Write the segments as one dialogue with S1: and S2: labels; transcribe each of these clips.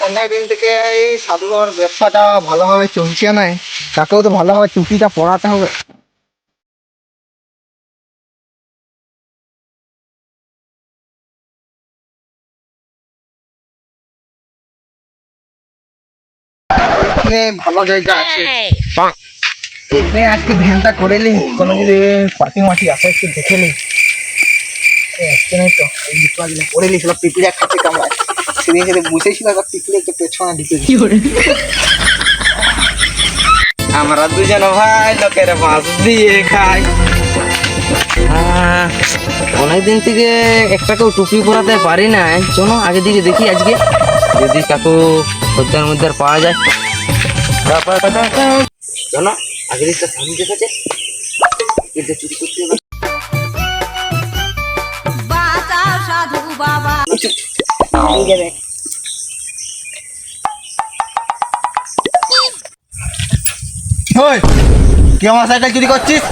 S1: অনেকদিন থেকে এই সাধুর ব্যবসাটা ভালোভাবে চলছে না, তাকেও তো ভালোভাবে টুপিটা পরাতে হবে। এখানে ভালো জায়গা আছে, এখানে আজকে ধ্যানটা করে নি, কোনো যদি পার্টি মাটি আছে একটু দেখে নি। আসছে নাই তো এই বিপদগুলো করে নিয়েছিল, পিঁপড়ে খাচ্ছে কামড়ায়, সেদিন সেদিন বুঝেছিল পিঁপড়ে একটু পেছনে ঢুকে
S2: আমরা দুজন ভাই লোকের মাছ দিয়ে খাই। অনেকদিন থেকে একটাকেও টুপি পরাতে পারি না। চলো আগে দিকে দেখি আজকে যদি কাকু খদ্দের মধ্যে পাওয়া যায়। চলো আগে দিকটা সামনে দেখেছে কিন্তু চুরি করতে হবে।
S3: সাধু বাবা
S1: কি আমার সাইকেল চুরি করছিস?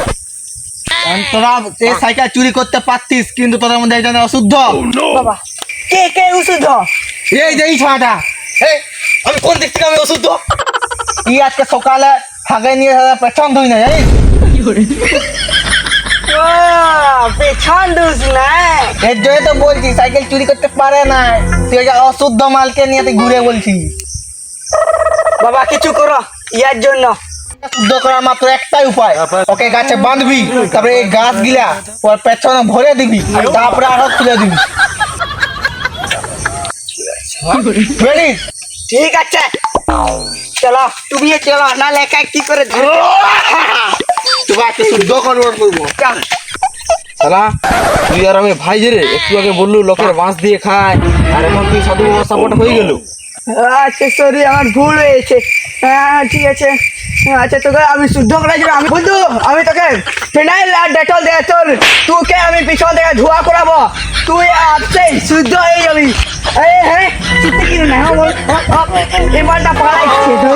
S1: তোরা এই সাইকেল চুরি করতে পারতিস, কিন্তু তোদের মধ্যে একজন অশুদ্ধ।
S3: বাবা কে কে ওষুধ?
S1: এই যে এই ছড়াটা, এই আমি কোন দিক থেকে আমি অশুদ্ধ? ই আজকে সকালে ফাঁকে নিয়ে পেছন ধুই না জানিস?
S3: পেছন দুস না
S1: এর জন্য তো বলছি সাইকেল চুরি করতে পারে না। তুই একটা অশুদ্ধ মালকে নিয়ে তুই ঘুরে বলছিস।
S3: বাবা কিছু করো ইয়ার জন্য।
S1: শুদ্ধ করার মাত্র একটাই উপায়, ওকে গাছে বাঁধবি, তারপরে এই গাছ গিলা ওর পেছনে ভরে দিবি, তারপরে আরো তুলে দিবি। Ready?
S3: ঠিক আছে চলো তুমি চলো, না লেখা কি করে
S1: তোকে আজকে শুদ্ধ করবো।
S3: চল।
S2: শালা তুই আর আমি ভাই যে রে, একটু আগে বললু লোকের বাঁশ দিয়ে খায়, আর এখন তুই সাধু বাবা সাপোর্ট হয়ে গেল।
S3: আচ্ছা সরি আমার ভুল হয়েছে। হ্যাঁ ঠিক আছে। আচ্ছা তোকে আমি শুদ্ধ করার জন্য আমি বন্ধু আমি তোকে ফিনাইল আর ডেটল দিয়ে তোকে আমি পিছন থেকে ধোয়া করাবো, তুই আসছে শুদ্ধ হয়ে যাবি। হ্যাঁ চিত্তে কিনে না বল এবারটা পালাইছে তো।